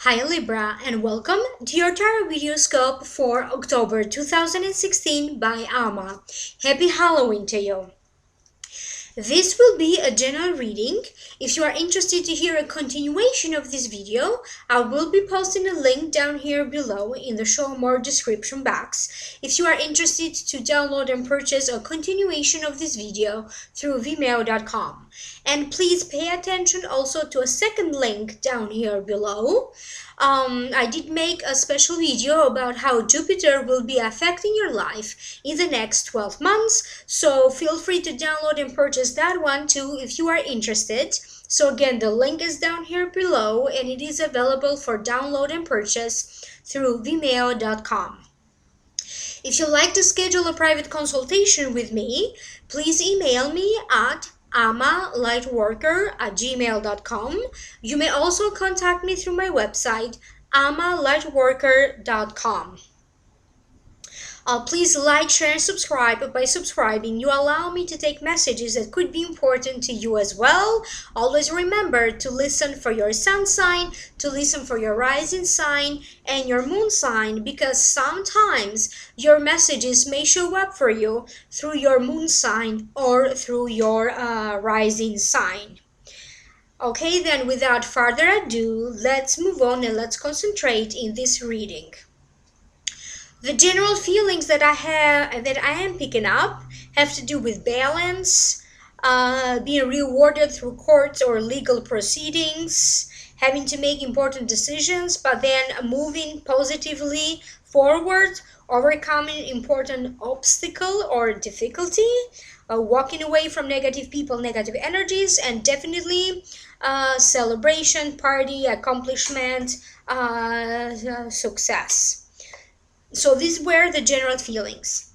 Hi Libra, and welcome to your tarot video scope for October 2016 by Ama. Happy Halloween to you. This will be a general reading. If you are interested to hear a continuation of this video, I will be posting a link down here below in the show more description box. If you are interested to download and purchase a continuation of this video through vimeo.com. And please pay attention also to a second link down here below. I did make a special video about how Jupiter will be affecting your life in the next 12 months, so feel free to download and purchase that one too if you are interested. So again, the link is down here below and it is available for download and purchase through vimeo.com. If you'd like to schedule a private consultation with me, please email me at amalightworker@gmail.com. You may also contact me through my website, amalightworker.com. Please like, share, and subscribe. By subscribing, you allow me to take messages that could be important to you as well. Always remember to listen for your sun sign, to listen for your rising sign, and your moon sign, because sometimes your messages may show up for you through your moon sign or through your rising sign. Okay, then without further ado, let's move on and let's concentrate in this reading. The general feelings that I am picking up have to do with balance, being rewarded through courts or legal proceedings, having to make important decisions, but then moving positively forward, overcoming important obstacle or difficulty, walking away from negative people, negative energies, and definitely celebration, party, accomplishment, success. So these were the general feelings.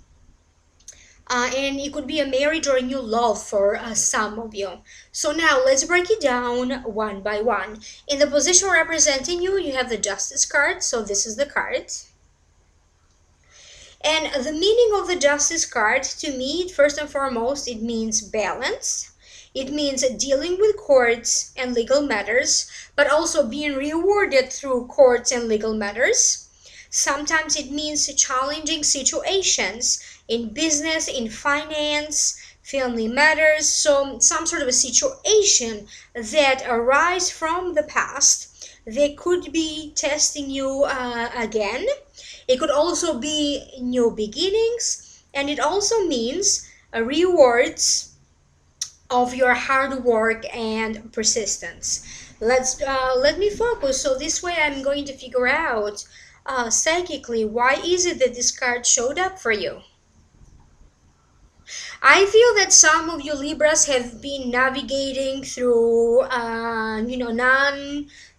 And it could be a marriage or a new love for some of you. So now let's break it down one by one. In the position representing you, you have the Justice card. So this is the card. And the meaning of the Justice card, to me, first and foremost, it means balance. It means dealing with courts and legal matters, but also being rewarded through courts and legal matters. Sometimes it means challenging situations in business, in finance, family matters. So some sort of a situation that arise from the past. They could be testing you again. It could also be new beginnings. And it also means rewards of your hard work and persistence. Let me focus. So this way I'm going to figure out psychically, why is it that this card showed up for you? I feel that some of you Libras have been navigating through,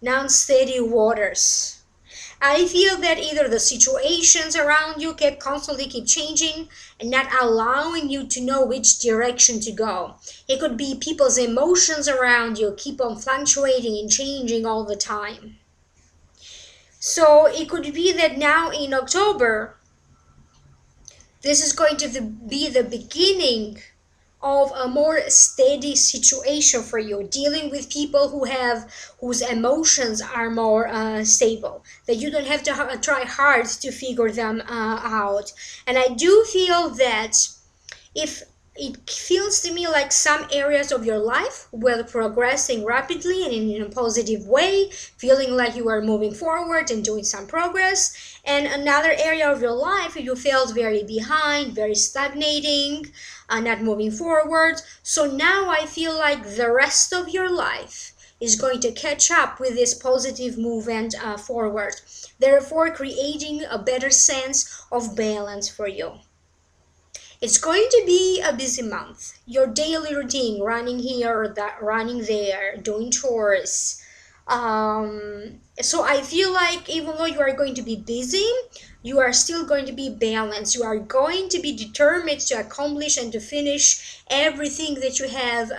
non-steady waters. I feel that either the situations around you constantly keep changing and not allowing you to know which direction to go. It could be people's emotions around you keep on fluctuating and changing all the time. So it could be that now in October, this is going to be the beginning of a more steady situation for you, dealing with people whose emotions are more stable, that you don't have to try hard to figure them out. And I do feel that if it feels to me like some areas of your life were progressing rapidly and in a positive way, feeling like you are moving forward and doing some progress. And another area of your life, you felt very behind, very stagnating, not moving forward. So now I feel like the rest of your life is going to catch up with this positive movement forward, therefore creating a better sense of balance for you. It's going to be a busy month. Your daily routine, running here or that, running there, doing chores. So I feel like even though you are going to be busy, you are still going to be balanced. You are going to be determined to accomplish and to finish everything that you have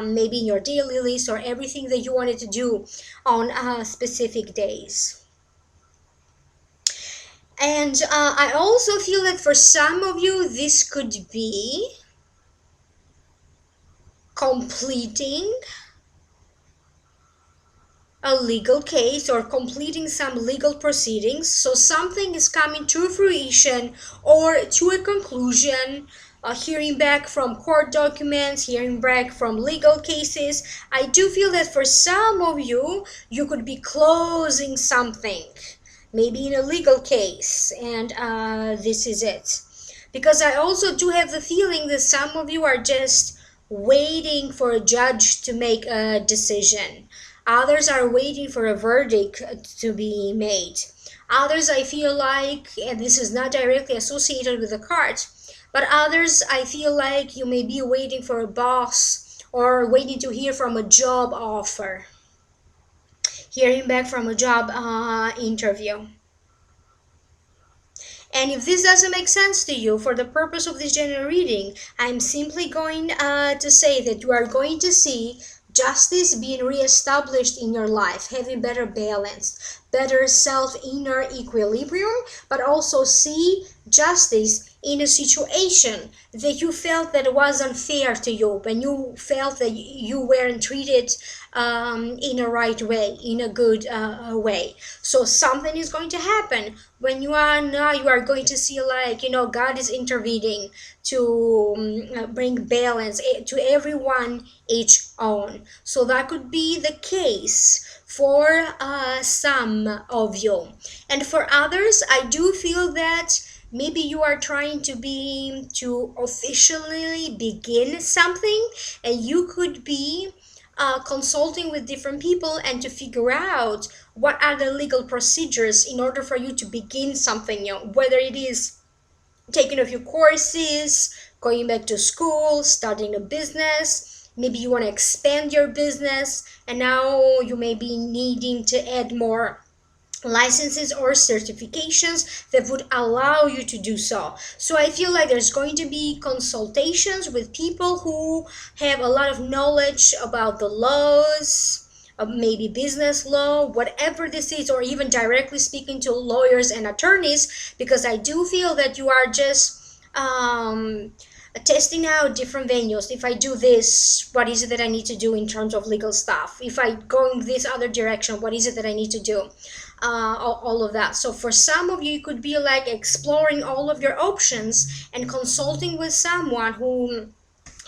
maybe in your daily list, or everything that you wanted to do on specific days. And I also feel that for some of you, this could be completing a legal case or completing some legal proceedings. So something is coming to fruition or to a conclusion. Hearing back from court documents, hearing back from legal cases. I do feel that for some of you, you could be closing something, maybe in a legal case, and this is it. Because I also do have the feeling that some of you are just waiting for a judge to make a decision. Others are waiting for a verdict to be made. Others, I feel like, and this is not directly associated with the cards, but others, I feel like you may be waiting for a boss or waiting to hear from a job offer, hearing back from a job interview. And if this doesn't make sense to you, for the purpose of this general reading, I'm simply going to say that you are going to see justice being reestablished in your life, having better balance, better self-inner equilibrium, but also see justice in a situation that you felt that was unfair to you, when you felt that you weren't treated in a right way, in a good way. So something is going to happen when you are now, you are going to see, like, God is intervening to bring balance to everyone, each own. So that could be the case for some of you. And for others, I do feel that maybe you are trying to officially begin something, and you could be consulting with different people and to figure out what are the legal procedures in order for you to begin something new, whether it is taking a few courses, going back to school, starting a business. Maybe you want to expand your business, and now you may be needing to add more licenses or certifications that would allow you to do so. So I feel like there's going to be consultations with people who have a lot of knowledge about the laws, maybe business law, whatever this is, or even directly speaking to lawyers and attorneys, because I do feel that you are just testing out different venues. If I do this, what is it that I need to do in terms of legal stuff? If I go in this other direction, what is it that I need to do? All of that. So for some of you, it could be like exploring all of your options and consulting with someone who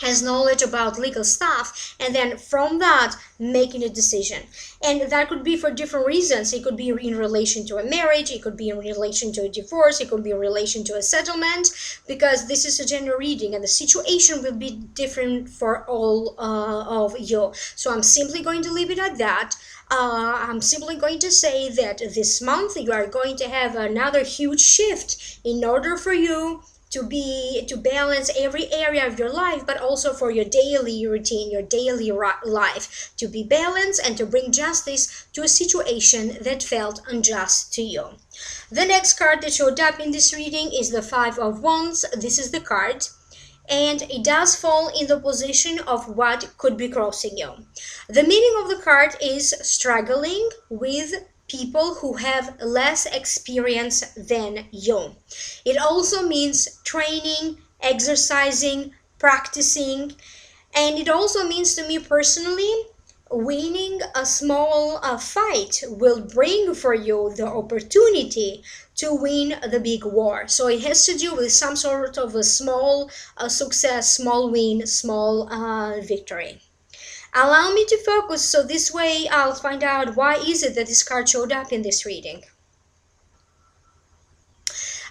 has knowledge about legal stuff, and then from that making a decision. And that could be for different reasons. It could be in relation to a marriage, it could be in relation to a divorce, it could be in relation to a settlement, because this is a general reading and the situation will be different for all of you. So I'm simply going to leave it at that. I'm simply going to say that this month you are going to have another huge shift in order for you to balance every area of your life, but also for your daily routine, your daily life, to be balanced and to bring justice to a situation that felt unjust to you. The next card that showed up in this reading is the Five of Wands. This is the card, and it does fall in the position of what could be crossing you. The meaning of the card is struggling with people who have less experience than you. It also means training, exercising, practicing, and it also means to me personally, winning a small fight will bring for you the opportunity to win the big war. So it has to do with some sort of a small success, small win, small victory. Allow me to focus, so this way I'll find out why is it that this card showed up in this reading.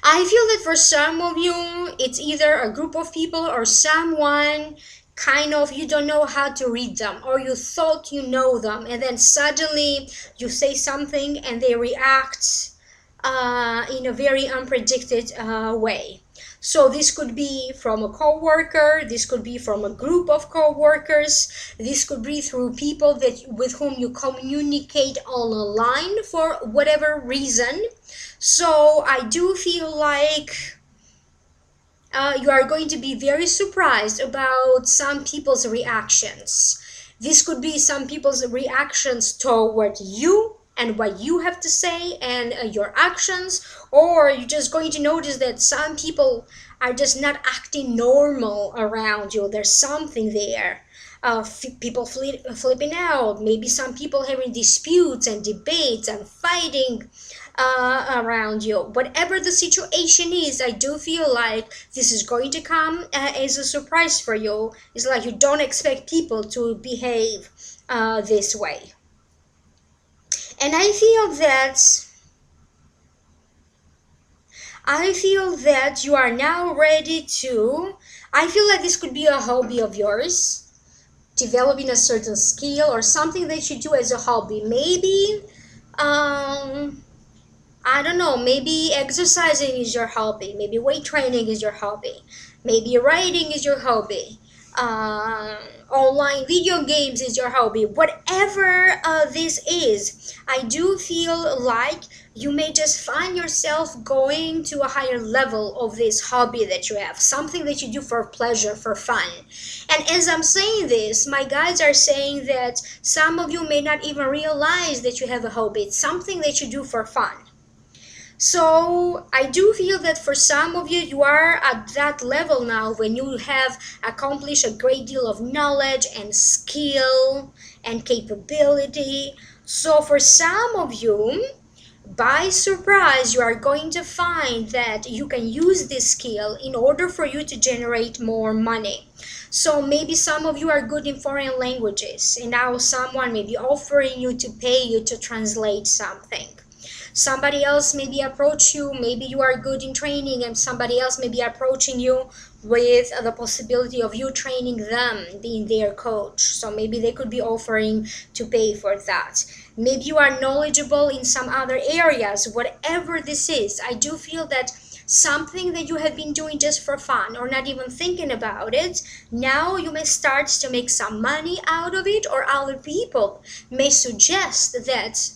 I feel that for some of you, it's either a group of people or someone kind of, you don't know how to read them, or you thought you know them, and then suddenly you say something and they react in a very unpredicted way. So this could be from a co-worker, this could be from a group of co-workers, this could be through people that with whom you communicate online for whatever reason. So I do feel like you are going to be very surprised about some people's reactions. This could be some people's reactions toward you and what you have to say and your actions, or you're just going to notice that some people are just not acting normal around you. There's something there. people flipping out, maybe some people having disputes and debates and fighting around you. Whatever the situation is, I do feel like this is going to come as a surprise for you. It's like you don't expect people to behave this way. And I feel that you are now ready to. I feel like this could be a hobby of yours, developing a certain skill or something that you do as a hobby. Maybe, I don't know, maybe exercising is your hobby, maybe weight training is your hobby, maybe writing is your hobby, online video games is your hobby. Whatever this is, I do feel like you may just find yourself going to a higher level of this hobby that you have, something that you do for pleasure, for fun. And as I'm saying this, my guides are saying that some of you may not even realize that you have a hobby. It's something that you do for fun. So I do feel that for some of you, you are at that level now when you have accomplished a great deal of knowledge and skill and capability. So for some of you, by surprise, you are going to find that you can use this skill in order for you to generate more money. So maybe some of you are good in foreign languages, and now someone may be offering you to pay you to translate something. Somebody else maybe approach you, maybe you are good in training, and somebody else may be approaching you with the possibility of you training them, being their coach. So maybe they could be offering to pay for that. Maybe you are knowledgeable in some other areas. Whatever this is, I do feel that something that you have been doing just for fun or not even thinking about it, now you may start to make some money out of it, or other people may suggest that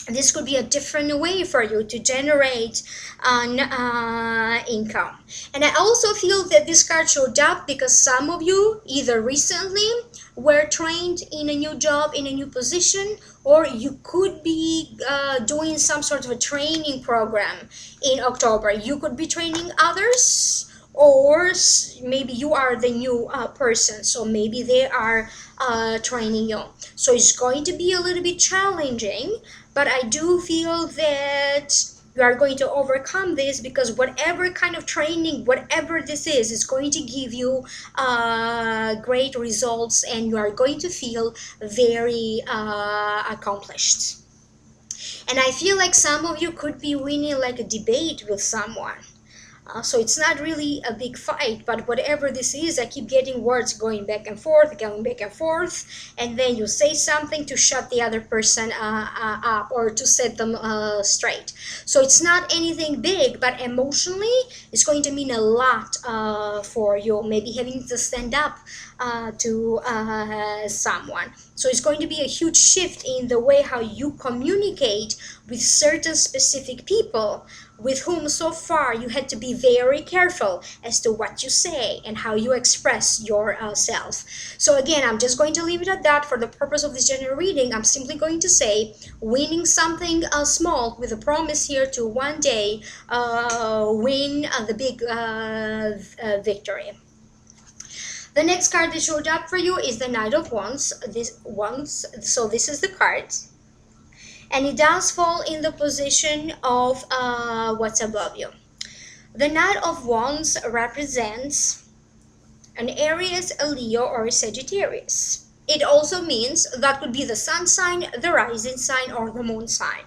this could be a different way for you to generate an income. And I also feel that this card showed up because some of you either recently were trained in a new job, in a new position, or you could be doing some sort of a training program in October. You could be training others, or maybe you are the new person, so maybe they are training you. So it's going to be a little bit challenging, but I do feel that you are going to overcome this, because whatever kind of training, whatever this is going to give you great results, and you are going to feel very accomplished. And I feel like some of you could be winning like a debate with someone. So it's not really a big fight, but whatever this is, I keep getting words going back and forth, and then you say something to shut the other person up, or to set them straight. So it's not anything big, but emotionally, it's going to mean a lot for you, maybe having to stand up to someone. So it's going to be a huge shift in the way how you communicate with certain specific people, with whom so far you had to be very careful as to what you say and how you express yourself. So again, I'm just going to leave it at that for the purpose of this general reading. I'm simply going to say, winning something small with a promise here to one day win the big victory. The next card that showed up for you is the Knight of Wands. So this is the card. And it does fall in the position of what's above you. The Knight of Wands represents an Aries, a Leo, or a Sagittarius. It also means that could be the sun sign, the rising sign, or the moon sign.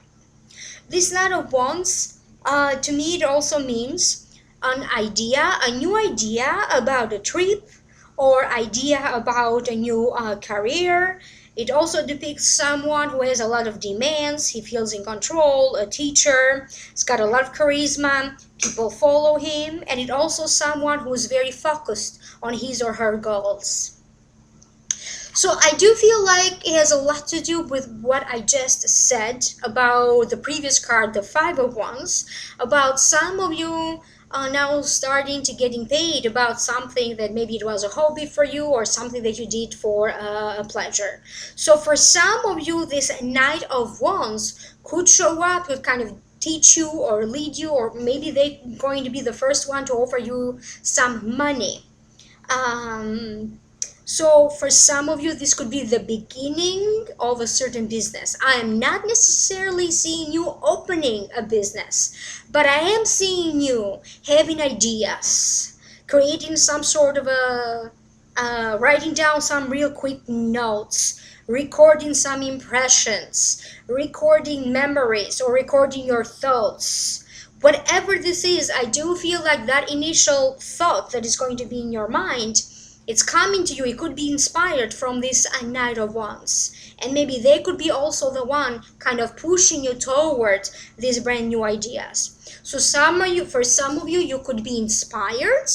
This Knight of Wands, to me, it also means an idea, a new idea about a trip, or idea about a new career. It also depicts someone who has a lot of demands, he feels in control, a teacher, he's got a lot of charisma, people follow him, and it also someone who is very focused on his or her goals. So I do feel like it has a lot to do with what I just said about the previous card, the Five of Wands, about some of you now starting to getting paid about something that maybe it was a hobby for you, or something that you did for a pleasure. So for some of you, this Knight of Wands could show up, could kind of teach you or lead you, or maybe they're going to be the first one to offer you some money. So for some of you, this could be the beginning of a certain business. I am not necessarily seeing you opening a business, but I am seeing you having ideas, creating some sort of writing down some real quick notes, recording some impressions, recording memories, or recording your thoughts. Whatever this is, I do feel like that initial thought that is going to be in your mind, it's coming to you. It could be inspired from this Knight of Wands. And maybe they could be also the one kind of pushing you toward these brand new ideas. So for some of you, you could be inspired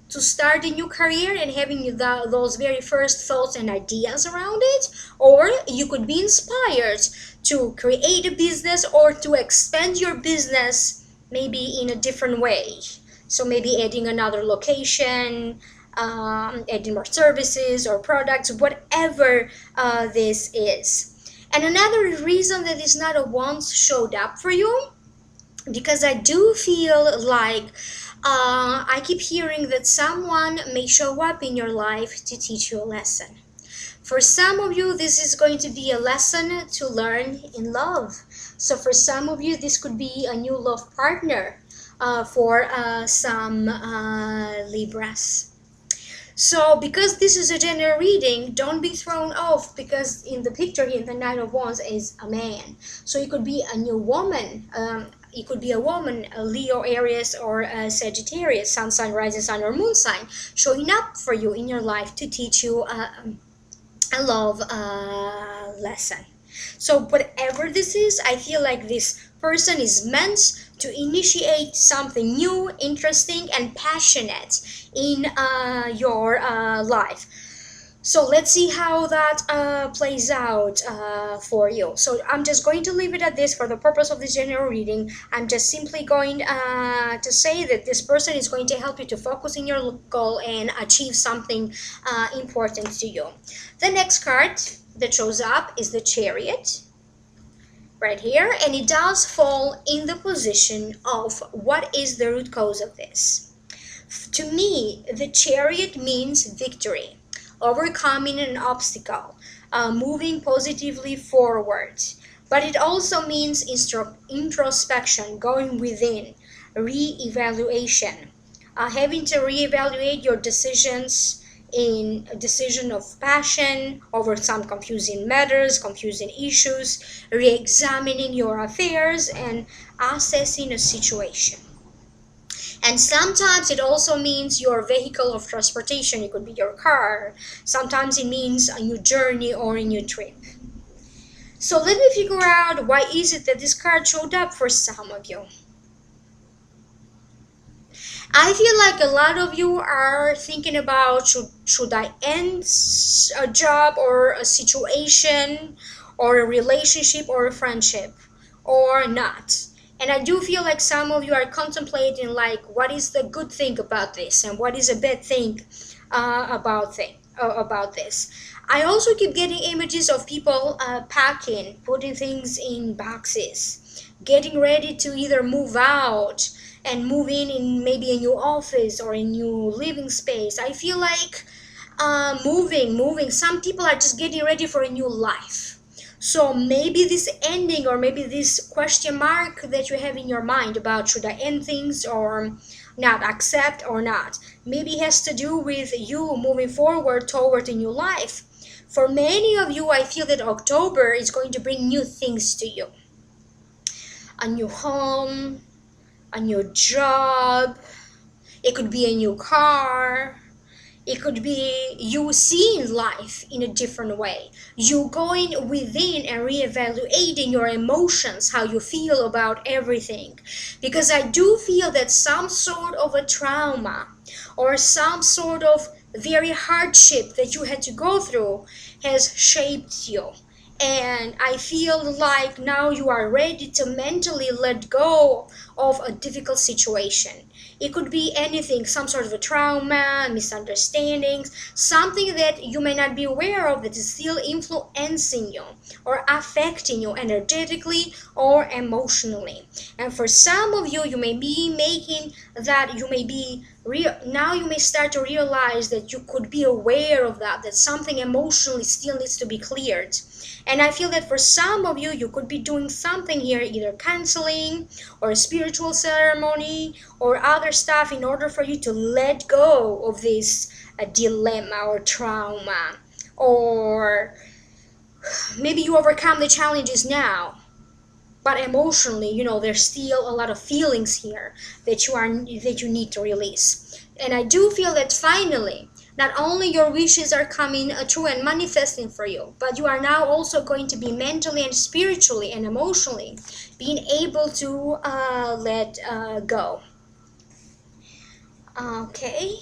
to start a new career and having those very first thoughts and ideas around it, or you could be inspired to create a business or to expand your business maybe in a different way. So maybe adding another location, adding more services or products, whatever this is. And another reason that this Knight of Wands showed up for you, because I do feel like I keep hearing that someone may show up in your life to teach you a lesson. For some of you, this is going to be a lesson to learn in love. So for some of you, this could be a new love partner for some Libras. So because this is a general reading, don't be thrown off, because in the picture here, the Knight of Wands is a man. So it could be a new woman. It could be a woman, a Leo, Aries, or a Sagittarius, sun sign, rising sign, or moon sign, showing up for you in your life to teach you a love lesson. So whatever this is, I feel like this person is meant to initiate something new, interesting, and passionate in your life. So let's see how that plays out for you. So I'm just going to leave it at this for the purpose of this general reading. I'm just simply going to say that this person is going to help you to focus in your goal and achieve something important to you. The next card that shows up is the Chariot right here, and it does fall in the position of what is the root cause of this. To me, the Chariot means victory, overcoming an obstacle, moving positively forward. But it also means introspection, going within, re-evaluation, having to re-evaluate your decisions in a decision of passion over some confusing matters, confusing issues, re-examining your affairs and assessing a situation. And sometimes it also means your vehicle of transportation. It could be your car. Sometimes it means a new journey or a new trip. So let me figure out why is it that this card showed up for some of you. I feel like a lot of you are thinking about should I end a job or a situation or a relationship or a friendship or not. And I do feel like some of you are contemplating like what is the good thing about this and what is a bad thing about this. I also keep getting images of people packing, putting things in boxes, getting ready to either move out and move in maybe a new office or a new living space. I feel like moving. Some people are just getting ready for a new life. So maybe this ending, or maybe this question mark that you have in your mind about should I end things or not, accept or not, maybe has to do with you moving forward toward a new life. For many of you, I feel that October is going to bring new things to you. A new home, a new job, it could be a new car, it could be you seeing life in a different way, you going within and reevaluating your emotions, how you feel about everything. Because I do feel that some sort of a trauma or some sort of very hardship that you had to go through has shaped you. And I feel like now you are ready to mentally let go of a difficult situation. It could be anything, some sort of a trauma, misunderstandings, something that you may not be aware of that is still influencing you or affecting you energetically or emotionally. And for some of you, you may be making that, you may be Now you may start to realize that you could be aware of that something emotionally still needs to be cleared. And I feel that for some of you, you could be doing something here, either counseling or a spiritual ceremony or other stuff in order for you to let go of this dilemma or trauma. Or maybe you overcome the challenges now, but emotionally, there's still a lot of feelings here that you need to release. And I do feel that finally, not only your wishes are coming true and manifesting for you, but you are now also going to be mentally and spiritually and emotionally being able to let go. Okay.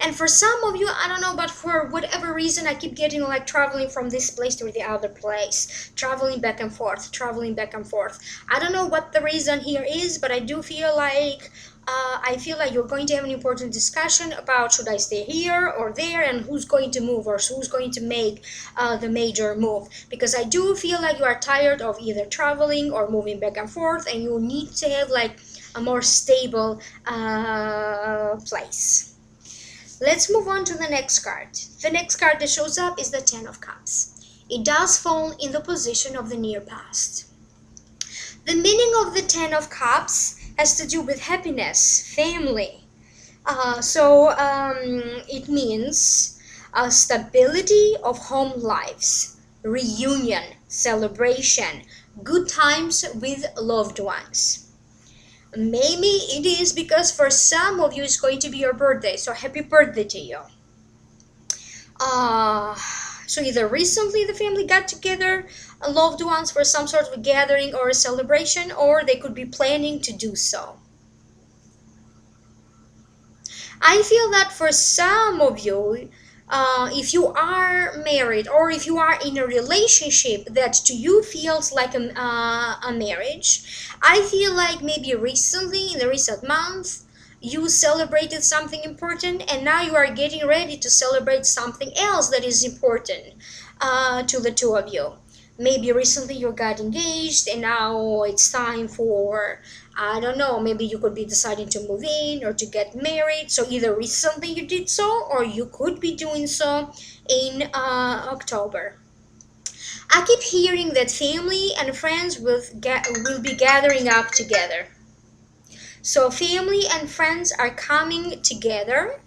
And for some of you, I don't know, but for whatever reason, I keep getting like traveling from this place to the other place, traveling back and forth, traveling back and forth. I don't know what the reason here is, but I do feel like you're going to have an important discussion about should I stay here or there, and who's going to move or who's going to make the major move. Because I do feel like you are tired of either traveling or moving back and forth, and you need to have like a more stable place. Let's move on to the next card. The next card that shows up is the Ten of Cups. It does fall in the position of the near past. The meaning of the Ten of Cups has to do with happiness, family. It means stability of home lives, reunion, celebration, good times with loved ones. Maybe it is because for some of you it's going to be your birthday, so happy birthday to you. So either recently the family got together, loved ones, for some sort of gathering or a celebration, or they could be planning to do so. I feel that for some of you, if you are married or if you are in a relationship that to you feels like a marriage, I feel like maybe recently, in the recent month, you celebrated something important and now you are getting ready to celebrate something else that is important to the two of you. Maybe recently you got engaged and now it's time for, I don't know, maybe you could be deciding to move in or to get married. So either recently you did so or you could be doing so in October. I keep hearing that family and friends will be gathering up together. So family and friends are coming together.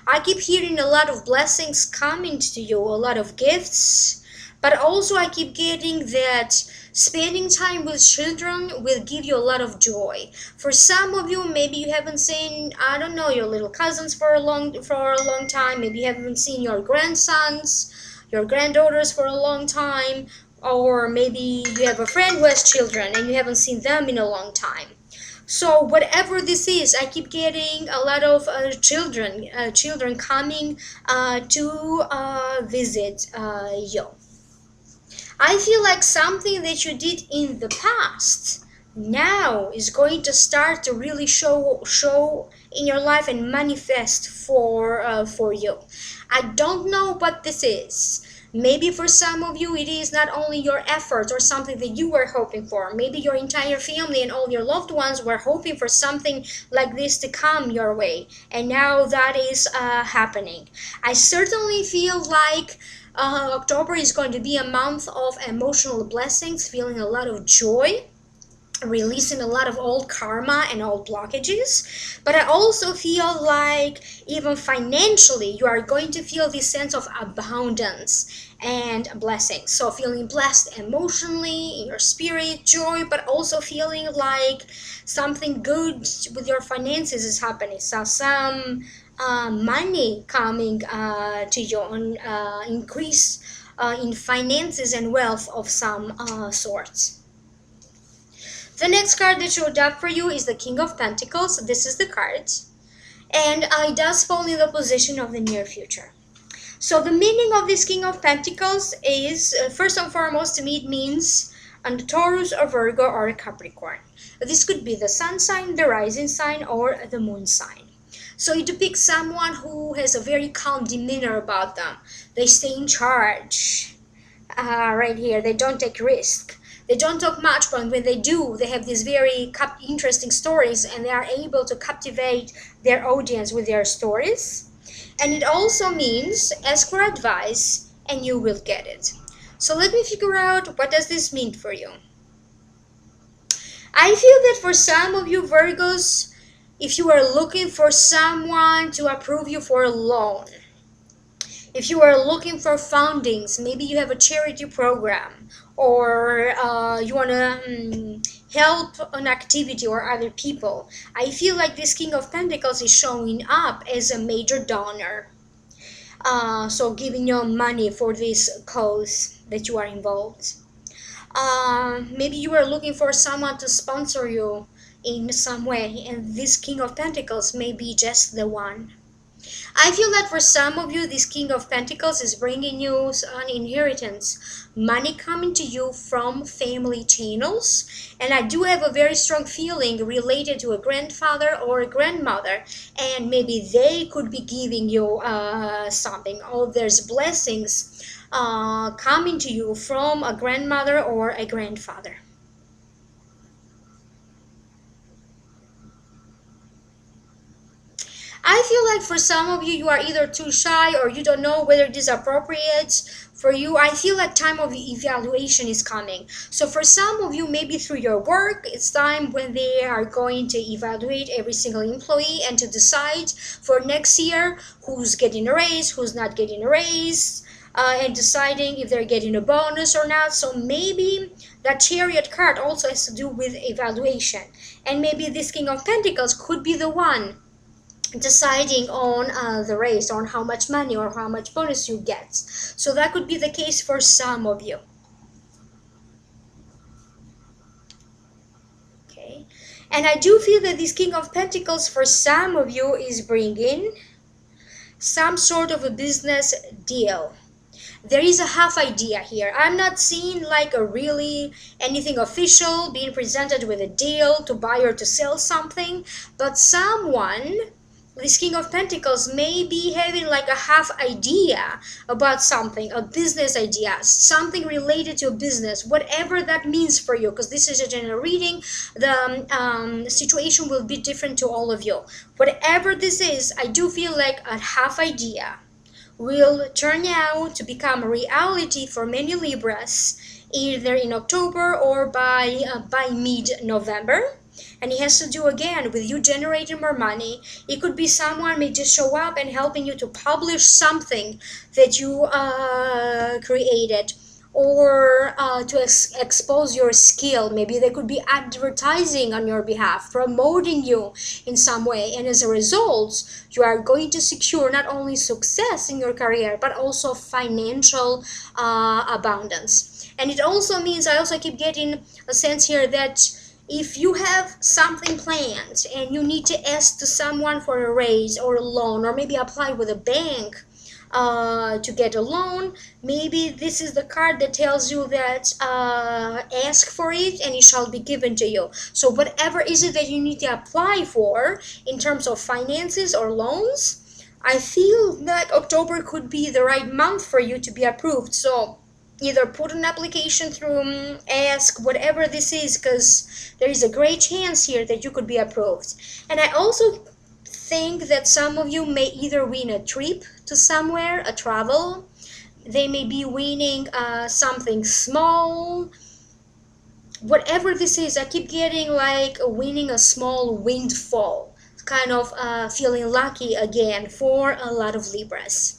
I keep hearing a lot of blessings coming to you, a lot of gifts. But also I keep getting that spending time with children will give you a lot of joy. For some of you, maybe you haven't seen, I don't know, your little cousins for a long time. Maybe you haven't seen your grandsons, your granddaughters for a long time. Or maybe you have a friend who has children and you haven't seen them in a long time. So whatever this is, I keep getting a lot of children coming to visit you. I feel like something that you did in the past now is going to start to really show in your life and manifest for you. I don't know what this is. Maybe for some of you it is not only your effort or something that you were hoping for. Maybe your entire family and all your loved ones were hoping for something like this to come your way, and now that is happening. I certainly feel like October is going to be a month of emotional blessings, feeling a lot of joy, releasing a lot of old karma and old blockages. But I also feel like even financially you are going to feel this sense of abundance and blessings. So feeling blessed emotionally in your spirit, joy, but also feeling like something good with your finances is happening. So some money coming to you, on increase in finances and wealth of some sort. The next card that showed up for you is the King of Pentacles. This is the card. And it does fall in the position of the near future. So the meaning of this King of Pentacles is, first and foremost, to me it means a Taurus, or Virgo, or a Capricorn. This could be the sun sign, the rising sign, or the moon sign. So it depicts someone who has a very calm demeanor about them. They stay in charge. Right here, they don't take risk. They don't talk much, but when they do, they have these very interesting stories, and they are able to captivate their audience with their stories. And it also means ask for advice and you will get it. So let me figure out, what does this mean for you? I feel that for some of you Virgos, if you are looking for someone to approve you for a loan, if you are looking for fundings, maybe you have a charity program, or you want to help an activity or other people, I feel like this King of Pentacles is showing up as a major donor. So giving you money for this cause that you are involved. Maybe you are looking for someone to sponsor you in some way, and this King of Pentacles may be just the one. I feel that for some of you, this King of Pentacles is bringing you an inheritance, money coming to you from family channels. And I do have a very strong feeling related to a grandfather or a grandmother, and maybe they could be giving you something. Oh, there's blessings coming to you from a grandmother or a grandfather. I feel like for some of you, you are either too shy or you don't know whether it is appropriate for you. I feel like time of evaluation is coming. So for some of you, maybe through your work, it's time when they are going to evaluate every single employee and to decide for next year who's getting a raise, who's not getting a raise, and deciding if they're getting a bonus or not. So maybe that Chariot card also has to do with evaluation. And maybe this King of Pentacles could be the one deciding on the raise, on how much money or how much bonus you get. So that could be the case for some of you. Okay, and I do feel that this King of Pentacles for some of you is bringing some sort of a business deal. There is a half idea here. I'm not seeing like a really anything official being presented with a deal to buy or to sell something, but someone, this King of Pentacles, may be having like a half idea about something, a business idea, something related to a business, whatever that means for you, because this is a general reading. The situation will be different to all of you. Whatever this is, I do feel like a half idea will turn out to become a reality for many Libras, either in October or by mid-November. And it has to do again with you generating more money. It could be someone may just show up and helping you to publish something that you created, or to expose your skill. Maybe they could be advertising on your behalf, promoting you in some way, and as a result you are going to secure not only success in your career but also financial abundance. And it also means, I also keep getting a sense here that if you have something planned and you need to ask to someone for a raise or a loan, or maybe apply with a bank to get a loan, maybe this is the card that tells you that ask for it and it shall be given to you. So whatever is it that you need to apply for in terms of finances or loans, I feel that October could be the right month for you to be approved. So either put an application through, ask, whatever this is, because there is a great chance here that you could be approved. And I also think that some of you may either win a trip to somewhere, a travel. They may be winning something small. Whatever this is, I keep getting like winning a small windfall, kind of feeling lucky again for a lot of Libras.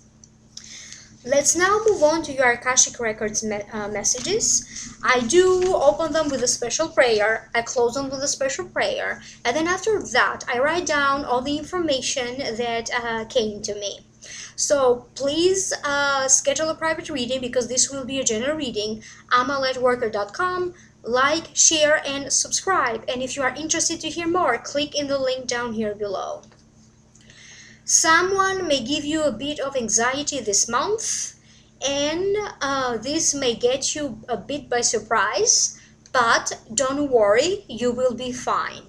Let's now move on to your Akashic Records messages. I do open them with a special prayer, I close them with a special prayer, and then after that I write down all the information that came to me. So please schedule a private reading, because this will be a general reading. amalightworker.com. Like, share, and subscribe. And if you are interested to hear more, click in the link down here below. Someone may give you a bit of anxiety this month, and this may get you a bit by surprise, but don't worry, you will be fine.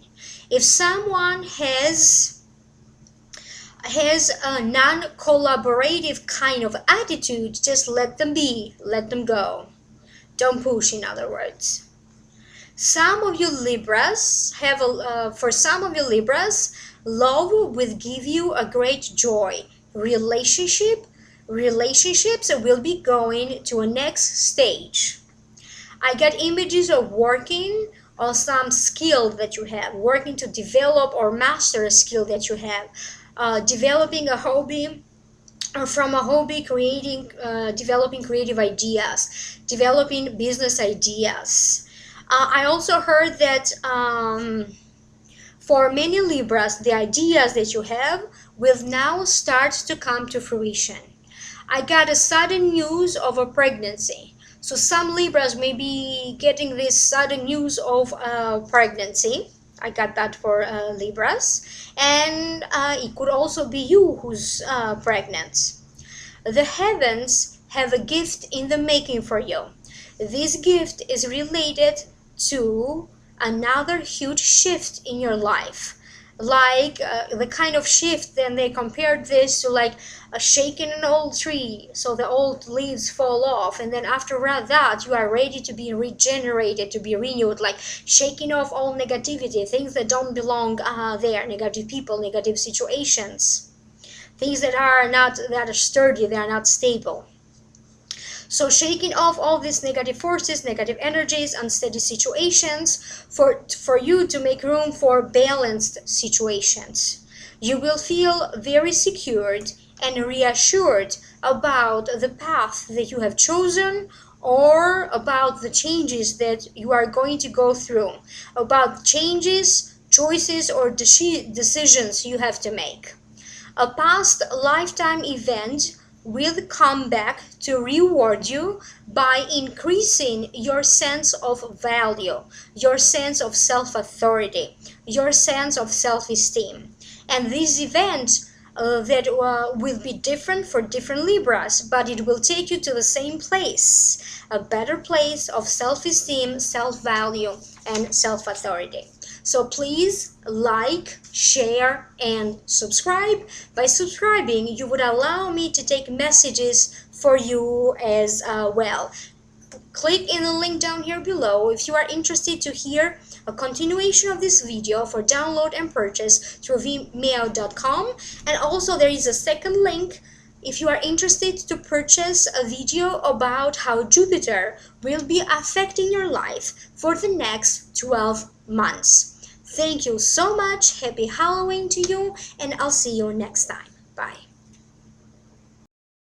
If someone has a non-collaborative kind of attitude, just let them be, let them go. Don't push, in other words. Some of you Libras have for some of you Libras, love will give you a great joy. Relationships will be going to a next stage. I got images of working on some skill that you have, working to develop or master a skill that you have, developing a hobby, or from a hobby, developing creative ideas, developing business ideas. I also heard that for many Libras, the ideas that you have will now start to come to fruition. I got a sudden news of a pregnancy. So some Libras may be getting this sudden news of pregnancy. I got that for Libras. And it could also be you who's pregnant. The heavens have a gift in the making for you. This gift is related to another huge shift in your life, like the kind of shift. Then they compared this to like a shaking an old tree, so the old leaves fall off, and then after that you are ready to be regenerated, to be renewed, like shaking off all negativity, things that don't belong there, negative people, negative situations, things that are not that are sturdy, they are not stable. So shaking off all these negative forces, negative energies, unsteady situations for you to make room for balanced situations. You will feel very secured and reassured about the path that you have chosen, or about the changes that you are going to go through, about changes, choices, or decisions you have to make. A past lifetime event will come back to reward you by increasing your sense of value, your sense of self-authority, your sense of self-esteem. And this event that will be different for different Libras, but it will take you to the same place, a better place of self-esteem, self-value, and self-authority. So please like, share, and subscribe. By subscribing, you would allow me to take messages for you as well. Click in the link down here below if you are interested to hear a continuation of this video for download and purchase through vimeo.com. And also there is a second link if you are interested to purchase a video about how Jupiter will be affecting your life for the next 12 months. Thank you so much. Happy Halloween to you, and I'll see you next time.